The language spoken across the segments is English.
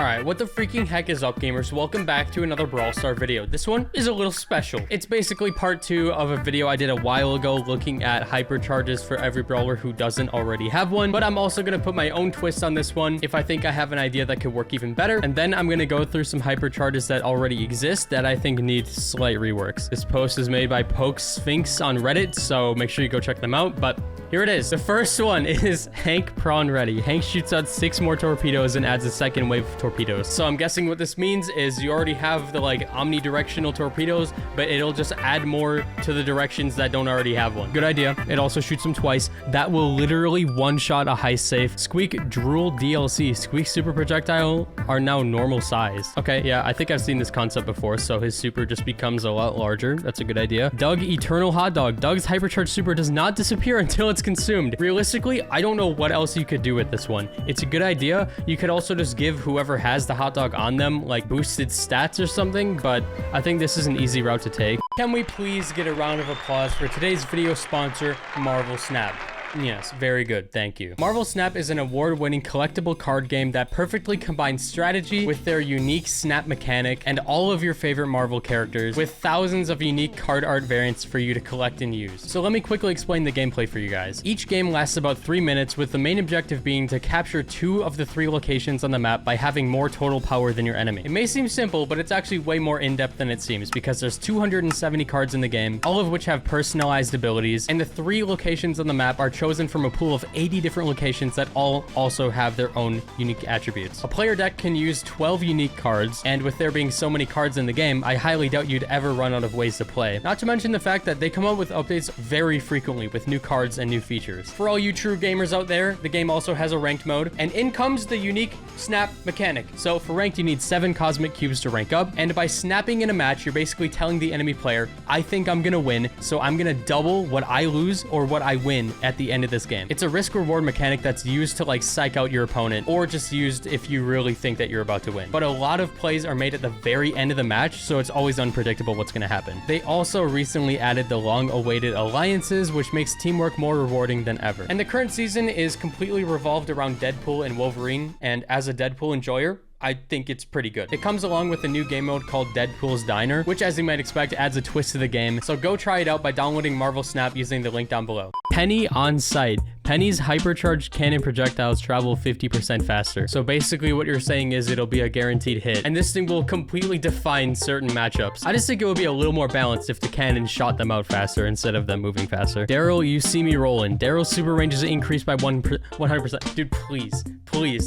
Alright, what the freaking heck is up, gamers? Welcome back to another Brawl Star video. This one is a little special. It's basically part 2 of a video I did a while ago looking at hypercharges for every brawler who doesn't already have one, but I'm also going to put my own twist on this one if I think I have an idea that could work even better, and then I'm going to go through some hypercharges that already exist that I think need slight reworks. This post is made by Poke Sphinx on Reddit, so make sure you go check them out, but here it is. The first one is Hank Prawn Ready. Hank shoots out 6 more torpedoes and adds a second wave of torpedoes. So I'm guessing what this means is you already have the like omnidirectional torpedoes, but it'll just add more to the directions that don't already have one. Good idea. It also shoots them twice. That will literally one-shot a heist safe. Squeak Drool DLC. Squeak super projectile are now normal size. Okay, yeah, I think I've seen this concept before, so his super just becomes a lot larger. That's a good idea. Doug Eternal Hot Dog. Doug's hypercharge super does not disappear until it's consumed. Realistically, I don't know what else you could do with this one. It's a good idea. You could also just give whoever has the hot dog on them like boosted stats or something, but I think this is an easy route to take. Can we please get a round of applause for today's video sponsor, Marvel Snap? Yes, very good. Thank you. Marvel Snap is an award-winning collectible card game that perfectly combines strategy with their unique snap mechanic and all of your favorite Marvel characters with thousands of unique card art variants for you to collect and use. So let me quickly explain the gameplay for you guys. Each game lasts about 3 minutes, with the main objective being to capture 2 of the 3 locations on the map by having more total power than your enemy. It may seem simple, but it's actually way more in-depth than it seems because there's 270 cards in the game, all of which have personalized abilities, and the 3 locations on the map are chosen from a pool of 80 different locations that all also have their own unique attributes. A player deck can use 12 unique cards, and with there being so many cards in the game, I highly doubt you'd ever run out of ways to play. Not to mention the fact that they come out with updates very frequently with new cards and new features. For all you true gamers out there, the game also has a ranked mode, and in comes the unique snap mechanic. So for ranked, you need 7 cosmic cubes to rank up, and by snapping in a match, you're basically telling the enemy player, I think I'm gonna win, so I'm gonna double what I lose or what I win at the end of this game. It's a risk reward mechanic that's used to like psych out your opponent, or just used if you really think that you're about to win. But a lot of plays are made at the very end of the match, so it's always unpredictable what's gonna happen. They also recently added the long-awaited alliances, which makes teamwork more rewarding than ever. And the current season is completely revolved around Deadpool and Wolverine, and as a Deadpool enjoyer, I think it's pretty good. It comes along with a new game mode called Deadpool's Diner, which as you might expect adds a twist to the game, so go try it out by downloading Marvel Snap using the link down below. Penny on site. Penny's hypercharged cannon projectiles travel 50% faster. So basically what you're saying is it'll be a guaranteed hit, and this thing will completely define certain matchups. I just think it would be a little more balanced if the cannon shot them out faster instead of them moving faster. Daryl, you see me rolling. Daryl's super range is increased by 100%. Dude, please.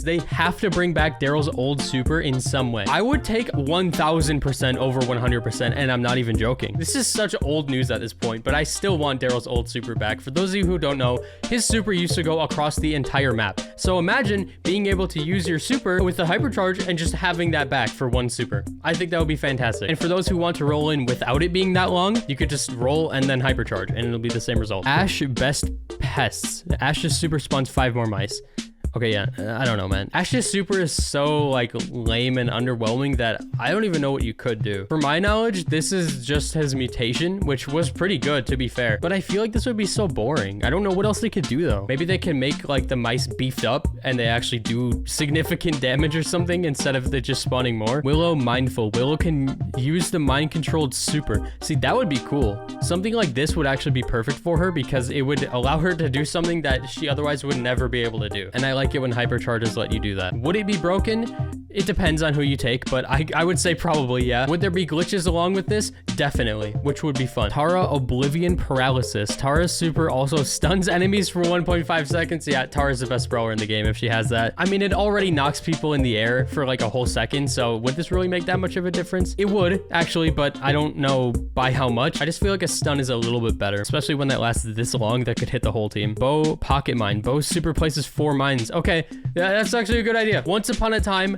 They have to bring back Daryl's old super in some way. I would take 1000% over 100%, and I'm not even joking. This is such old news at this point, but I still want Daryl's old super back. For those of you who don't know, his super used to go across the entire map. So imagine being able to use your super with the hypercharge and just having that back for 1 super. I think that would be fantastic. And for those who want to roll in without it being that long, you could just roll and then hypercharge, and it'll be the same result. Ash Best Pests. Ash's super spawns 5 more mice. Okay, yeah, I don't know, man. Ash's super is so, like, lame and underwhelming that I don't even know what you could do. For my knowledge, this is just his mutation, which was pretty good, to be fair. But I feel like this would be so boring. I don't know what else they could do, though. Maybe they can make, like, the mice beefed up and they actually do significant damage or something instead of just spawning more. Willow Mindful. Willow can use the mind-controlled super. See, that would be cool. Something like this would actually be perfect for her because it would allow her to do something that she otherwise would never be able to do. And I like it when hypercharges let you do that. Would it be broken? It depends on who you take, but I would say probably, yeah. Would there be glitches along with this? Definitely, which would be fun. Tara Oblivion Paralysis. Tara's super also stuns enemies for 1.5 seconds. Yeah, Tara's the best brawler in the game if she has that. I mean, it already knocks people in the air for like a whole second, so would this really make that much of a difference? It would, actually, but I don't know by how much. I just feel like a stun is a little bit better, especially when that lasts this long, that could hit the whole team. Bo Pocket Mine. Bo super places 4 mines. Okay, yeah, that's actually a good idea. Once upon a time,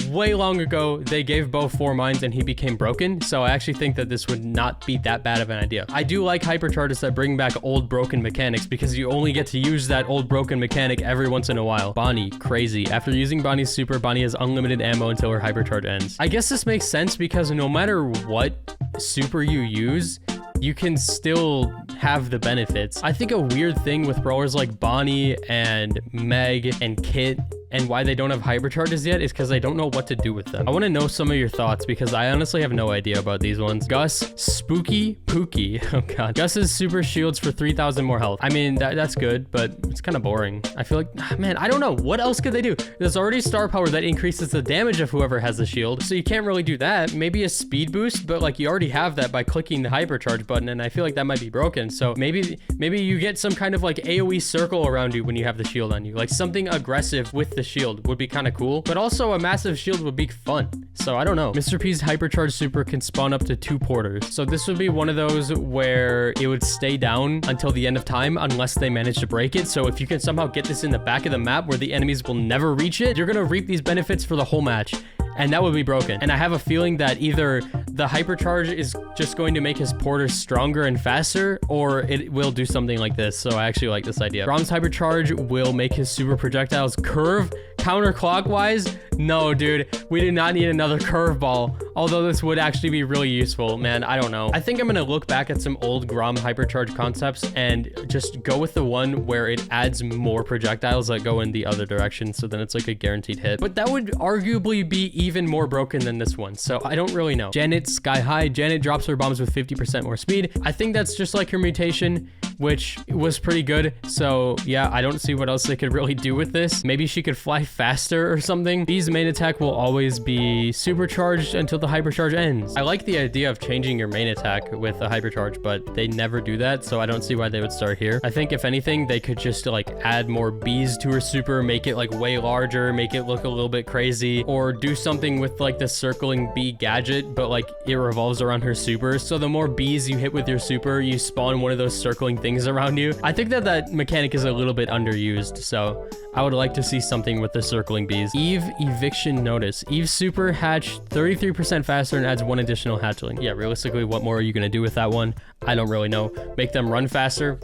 way long ago, they gave Bo 4 mines and he became broken, so I actually think that this would not be that bad of an idea. I do like hypercharges that bring back old broken mechanics because you only get to use that old broken mechanic every once in a while. Bonnie, crazy. After using Bonnie's super, Bonnie has unlimited ammo until her hypercharge ends. I guess this makes sense because no matter what super you use, you can still have the benefits. I think a weird thing with brawlers like Bonnie and Meg and Kit and why they don't have hypercharges yet is because I don't know what to do with them. I want to know some of your thoughts because I honestly have no idea about these ones. Gus, Spooky, Pookie. Oh god. Gus's super shields for 3,000 more health. I mean, that's good, but it's kind of boring. I feel like, man, I don't know. What else could they do? There's already star power that increases the damage of whoever has the shield, so you can't really do that. Maybe a speed boost, but like you already have that by clicking the hypercharge button, and I feel like that might be broken. So maybe you get some kind of like AoE circle around you when you have the shield on you. Like something aggressive with the shield would be kind of cool, but also a massive shield would be fun. So I don't know. Mr. P's hypercharge super can spawn up to 2 porters. So this would be one of those where it would stay down until the end of time unless they manage to break it. So if you can somehow get this in the back of the map where the enemies will never reach it, you're gonna reap these benefits for the whole match. And that would be broken. And I have a feeling that either the hypercharge is just going to make his porters stronger and faster, or it will do something like this. So I actually like this idea. Brom's hypercharge will make his super projectiles curve counterclockwise. No, dude, we do not need another curveball. Although this would actually be really useful, man. I don't know. I think I'm gonna look back at some old Grom hypercharge concepts and just go with the one where it adds more projectiles that go in the other direction. So then it's like a guaranteed hit. But that would arguably be even more broken than this one. So I don't really know. Janet, sky high. Janet drops her bombs with 50% more speed. I think that's just like her mutation, which was pretty good. So yeah, I don't see what else they could really do with this. Maybe she could fly faster or something. B's main attack will always be supercharged until the hypercharge ends. I like the idea of changing your main attack with a hypercharge, but they never do that. So I don't see why they would start here. I think if anything, they could just like add more B's to her super, make it like way larger, make it look a little bit crazy, or do something with like the circling B gadget, but like it revolves around her super. So the more B's you hit with your super, you spawn one of those circling things around you. I think that mechanic is a little bit underused. So I would like to see something with the circling bees. Eve eviction notice. Eve's super hatch 33% faster and adds 1 additional hatchling. Yeah, realistically, what more are you gonna do with that one? I don't really know. Make them run faster?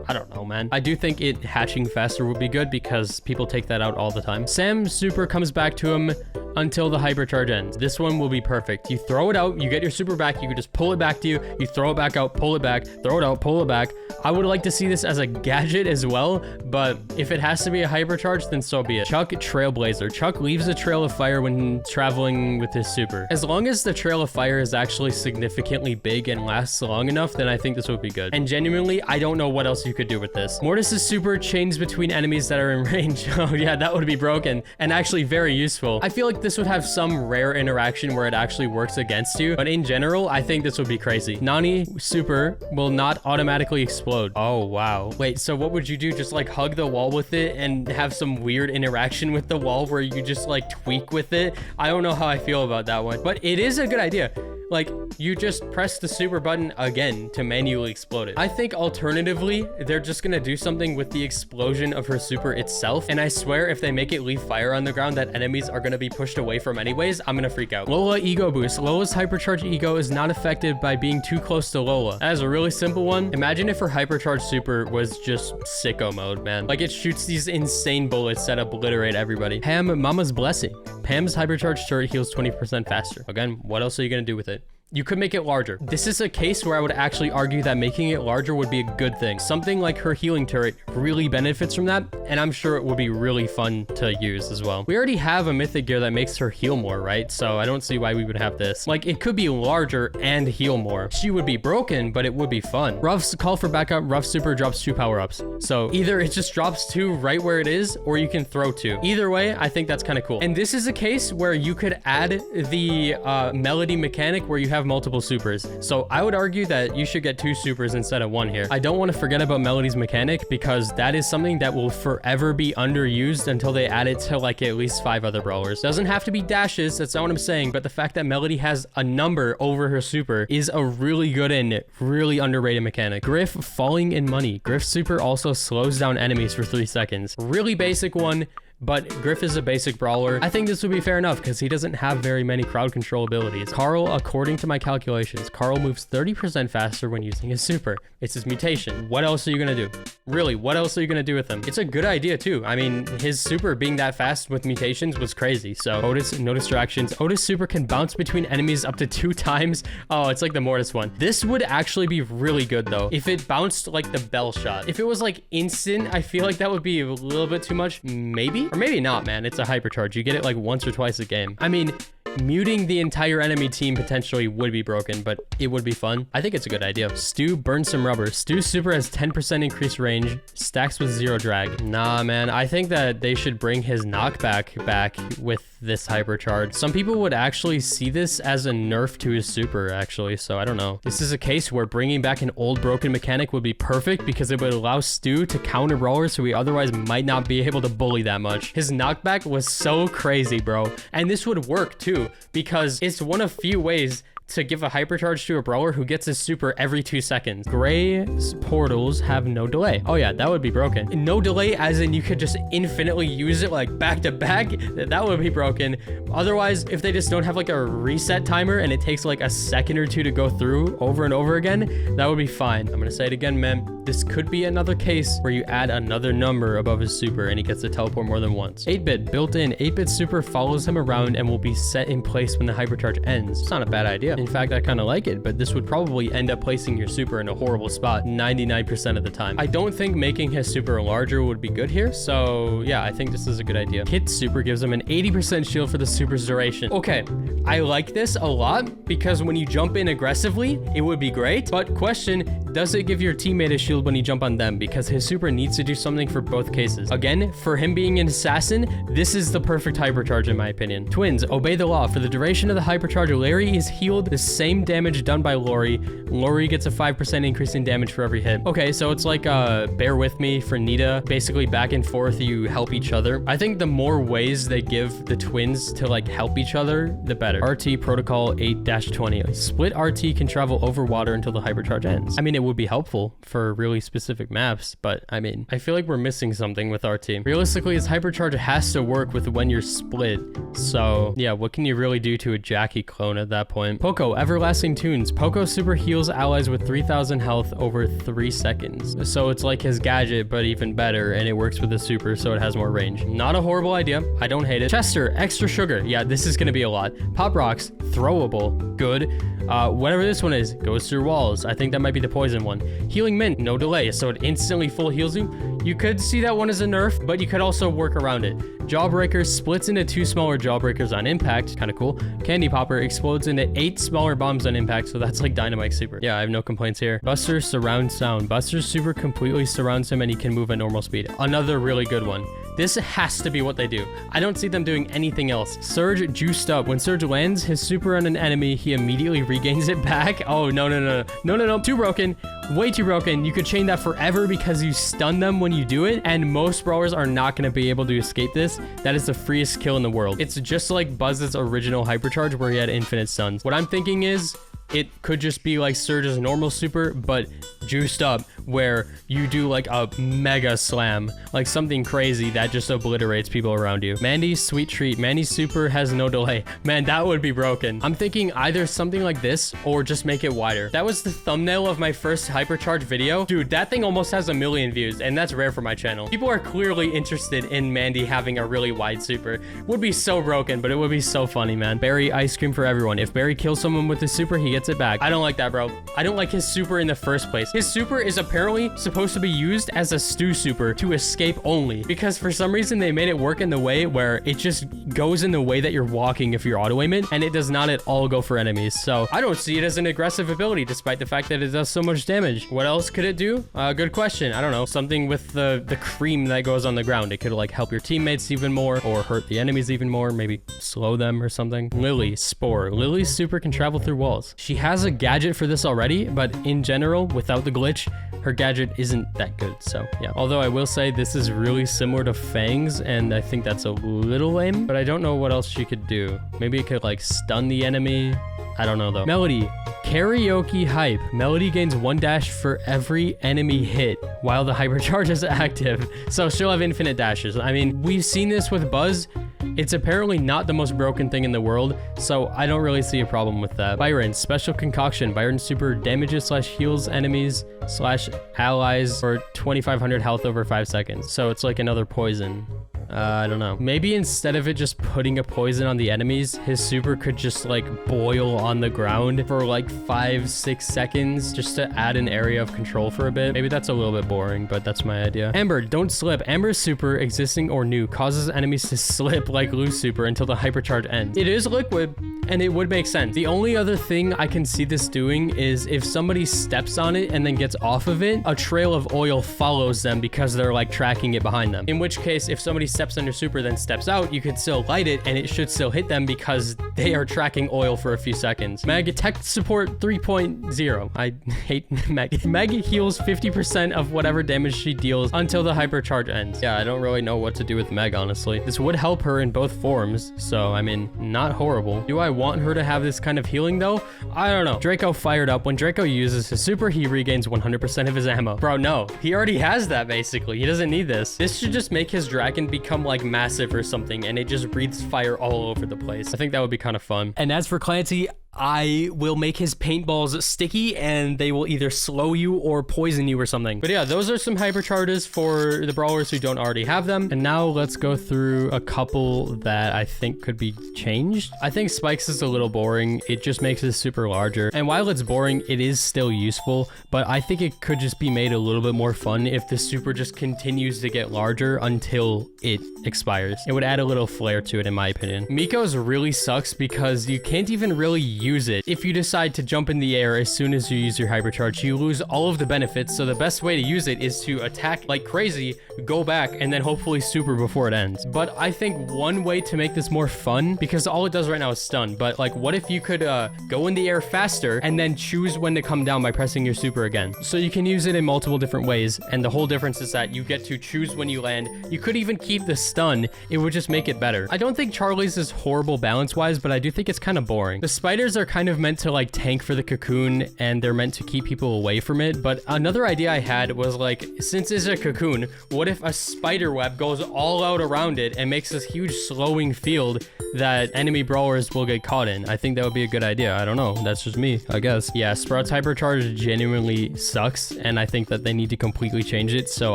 I don't know, man. I do think it hatching faster would be good because people take that out all the time. Sam's super comes back to him until the hypercharge ends. This one will be perfect. You throw it out, you get your super back, you can just pull it back to you, you throw it back out, pull it back, throw it out, pull it back. I would like to see this as a gadget as well, but if it has to be a hypercharge, then so be it. Chuck Trailblazer. Chuck leaves a trail of fire when traveling with his super. As long as the trail of fire is actually significantly big and lasts long enough, then I think this would be good. And genuinely, I don't know what else you could do with this. Mortis's super chains between enemies that are in range. Oh yeah, that would be broken and actually very useful. I feel like this would have some rare interaction where it actually works against you, but in general, I think this would be crazy. Nani super will not automatically explode. Oh wow. Wait, so what would you do? Just like hug the wall with it and have some weird interaction with the wall where you just like tweak with it? I don't know how I feel about that one, but it is a good idea. Like, you just press the super button again to manually explode it. I think alternatively, they're just gonna do something with the explosion of her super itself. And I swear, if they make it leave fire on the ground that enemies are gonna be pushed away from anyways, I'm gonna freak out. Lola ego boost. Lola's hypercharge ego is not affected by being too close to Lola. That is a really simple one. Imagine if her hypercharge super was just sicko mode, man. Like, it shoots these insane bullets that obliterate everybody. Pam, Mama's blessing. Pam's hypercharge turret heals 20% faster. Again, what else are you gonna do with it? You could make it larger. This is a case where I would actually argue that making it larger would be a good thing. Something like her healing turret really benefits from that, and I'm sure it would be really fun to use as well. We already have a mythic gear that makes her heal more, right? So I don't see why we would have this. Like, it could be larger and heal more. She would be broken, but it would be fun. Ruff's call for backup. Ruff super drops 2 power-ups. So either it just drops 2 right where it is, or you can throw 2. Either way, I think that's kind of cool. And this is a case where you could add the melody mechanic where you have multiple supers. So I would argue that you should get 2 supers instead of 1 here. I don't want to forget about Melody's mechanic because that is something that will forever be underused until they add it to like at least 5 other brawlers. Doesn't have to be dashes, that's not what I'm saying, but the fact that Melody has a number over her super is a really good and really underrated mechanic. Griff falling in money. Griff's super also slows down enemies for 3 seconds. Really basic one, but Griff is a basic brawler. I think this would be fair enough because he doesn't have very many crowd control abilities. Carl, according to my calculations, Carl moves 30% faster when using his super. It's his mutation. What else are you gonna do? Really, what else are you gonna do with him? It's a good idea too. I mean, his super being that fast with mutations was crazy. So Otis, no distractions. Otis super can bounce between enemies up to 2 times. Oh, it's like the Mortis one. This would actually be really good though if it bounced like the bell shot. If it was like instant, I feel like that would be a little bit too much. Maybe? Or maybe not, man. It's a hypercharge. You get it like once or twice a game. I mean, muting the entire enemy team potentially would be broken, but it would be fun. I think it's a good idea. Stu burns some rubber. Stu's super has 10% increased range, stacks with 0 drag. Nah, man, I think that they should bring his knockback back with this hypercharge. Some people would actually see this as a nerf to his super, actually, so I don't know. This is a case where bringing back an old broken mechanic would be perfect because it would allow Stu to counter brawlers who he otherwise might not be able to bully that much. His knockback was so crazy, bro. And this would work too, because it's one of few ways to give a hypercharge to a brawler who gets his super every 2 seconds. Gray portals have no delay. Oh yeah, that would be broken. No delay as in you could just infinitely use it like back to back. That would be broken. Otherwise, if they just don't have like a reset timer and it takes like a second or two to go through over and over again, that would be fine. I'm gonna say it again, man. This could be another case where you add another number above his super and he gets to teleport more than once. 8-bit built in. 8-bit super follows him around and will be set in place when the hypercharge ends. It's not a bad idea. In fact, I kind of like it, but this would probably end up placing your super in a horrible spot 99% of the time. I don't think making his super larger would be good here, so yeah, I think this is a good idea. Kit's super gives him an 80% shield for the super's duration. Okay, I like this a lot because when you jump in aggressively, it would be great, but question, does it give your teammate a shield when you jump on them? Because his super needs to do something for both cases. Again, for him being an assassin, this is the perfect hypercharge in my opinion. Twins, obey the law. For the duration of the hypercharge, Larry is healed the same damage done by Lori. Lori gets a 5% increase in damage for every hit. Okay, so it's like bear with me for Nita. Basically back and forth, you help each other. I think the more ways they give the twins to like help each other, the better. RT protocol 8-20. Split RT can travel over water until the hypercharge ends. I mean, it would be helpful for really specific maps, but I mean, I feel like we're missing something with RT. Realistically, his hypercharge has to work with when you're split. So yeah, what can you really do to a Jackie clone at that point? Poco, Everlasting Tunes. Poco super heals allies with 3000 health over 3 seconds. So it's like his gadget, but even better, and it works with the super, so it has more range. Not a horrible idea. I don't hate it. Chester, extra sugar. Yeah, this is gonna be a lot. Pop rocks, throwable, good. Whatever this one is, goes through walls. I think that might be the poison one. Healing mint, no delay, so it instantly full heals you. You could see that one as a nerf, but you could also work around it. Jawbreaker splits into 2 smaller jawbreakers on impact, kind of cool. Candy popper explodes into 8 smaller bombs on impact, so that's like dynamite super. Yeah, I have no complaints here. Buster surround sound. Buster's super completely surrounds him and he can move at normal speed. Another really good one. This has to be what they do. I don't see them doing anything else. Surge juiced up. When Surge lands his super on an enemy, he immediately regains it back. Oh, no. Too broken. Way too broken. You could chain that forever because you stun them when you do it, and most brawlers are not going to be able to escape this. That is the freest kill in the world. It's just like Buzz's original hypercharge where he had infinite stuns. What I'm thinking is it could just be like Surge's normal super, but juiced up, where you do like a mega slam, like something crazy that just obliterates people around you. Mandy's sweet treat. Mandy's super has no delay. Man, that would be broken. I'm thinking either something like this or just make it wider. That was the thumbnail of my first hypercharge video. Dude, that thing almost has 1 million views, and that's rare for my channel. People are clearly interested in Mandy having a really wide super. Would be so broken, but it would be so funny, man. Barry ice cream for everyone. If Barry kills someone with his super, he gets it back. I don't like that, bro. I don't like his super in the first place. His super is apparently supposed to be used as a Stu super to escape only, because for some reason they made it work in the way where it just goes in the way that you're walking if you're auto aim it, and it does not at all go for enemies. So I don't see it as an aggressive ability despite the fact that it does so much damage. What else could it do? Good question. I don't know. Something with the cream that goes on the ground. It could like help your teammates even more or hurt the enemies even more, maybe slow them or something. Lily, Spore. Lily's super can travel through walls. She has a gadget for this already, but in general, without the glitch, her gadget isn't that good. So yeah, although I will say this is really similar to Fang's, and I think that's a little lame, but I don't know what else she could do. Maybe it could like stun the enemy. I don't know though. Melody, karaoke hype. Melody gains 1 dash for every enemy hit while the hypercharge is active, so she'll have infinite dashes. I mean, we've seen this with Buzz. It's apparently not the most broken thing in the world, so I don't really see a problem with that. Byron, special concoction. Byron super damages / heals enemies / allies for 2500 health over 5 seconds. So it's like another poison. I don't know. Maybe instead of it just putting a poison on the enemies, his super could just like boil on the ground for like 5-6 seconds just to add an area of control for a bit. Maybe that's a little bit boring, but that's my idea. Amber, don't slip. Amber's super, existing or new, causes enemies to slip like Lou's super until the hypercharge ends. It is liquid, and it would make sense. The only other thing I can see this doing is if somebody steps on it and then gets off of it, a trail of oil follows them because they're like tracking it behind them. In which case, if somebody steps on your super then steps out, you could still light it and it should still hit them because they are tracking oil for a few seconds. Meg, tech support 3.0. I hate Meg. Meg heals 50% of whatever damage she deals until the hypercharge ends. Yeah, I don't really know what to do with Meg, honestly. This would help her in both forms, so I mean, not horrible. Do I want her to have this kind of healing though? I don't know. Draco fired up. When Draco uses his super, he regains 100% of his ammo. Bro, no. He already has that, basically. He doesn't need this. This should just make his dragon become like massive or something, and it just breathes fire all over the place. I think that would be kind of fun. And as for Clancy, I will make his paintballs sticky and they will either slow you or poison you or something. But yeah, those are some hypercharges for the brawlers who don't already have them. And now let's go through a couple that I think could be changed. I think Spikes is a little boring. It just makes it super larger. And while it's boring, it is still useful, but I think it could just be made a little bit more fun if the super just continues to get larger until it expires. It would add a little flair to it, in my opinion. Miko's really sucks because you can't even really use it. If you decide to jump in the air as soon as you use your hypercharge, you lose all of the benefits. So the best way to use it is to attack like crazy, go back, and then hopefully super before it ends. But I think one way to make this more fun, because all it does right now is stun, but like what if you could go in the air faster and then choose when to come down by pressing your super again? So you can use it in multiple different ways, and the whole difference is that you get to choose when you land. You could even keep the stun. It would just make it better. I don't think Charlie's is horrible balance wise, but I do think it's kind of boring. The spiders are kind of meant to like tank for the cocoon, and they're meant to keep people away from it. But another idea I had was like, since it's a cocoon, what if a spider web goes all out around it and makes this huge slowing field that enemy brawlers will get caught in? I think that would be a good idea. I don't know. That's just me, I guess. Yeah, Sprout's hypercharge genuinely sucks, and I think that they need to completely change it. So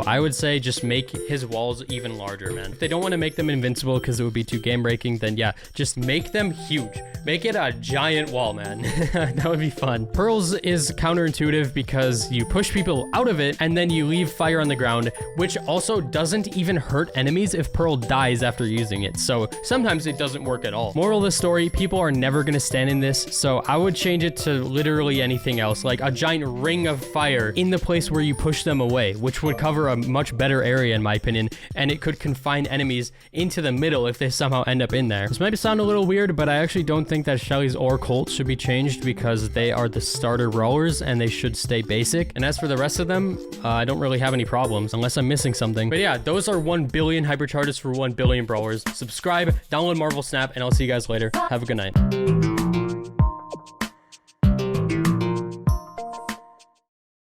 I would say just make his walls even larger, man. If they don't want to make them invincible because it would be too game breaking, then yeah, just make them huge. Make it a giant wall, man. That would be fun. Pearls is counterintuitive because you push people out of it and then you leave fire on the ground, which also doesn't even hurt enemies if Pearl dies after using it. So sometimes it doesn't work at all. Moral of the story, people are never going to stand in this. So I would change it to literally anything else, like a giant ring of fire in the place where you push them away, which would cover a much better area in my opinion. And it could confine enemies into the middle if they somehow end up in there. This might sound a little weird, but I actually don't think that Shelly's or Colt should be changed because they are the starter brawlers and they should stay basic. And as for the rest of them, I don't really have any problems unless I'm missing something. But yeah, those are 1 billion hypercharges for 1 billion brawlers. Subscribe, download Marvel Snap, and I'll see you guys later. Have a good night.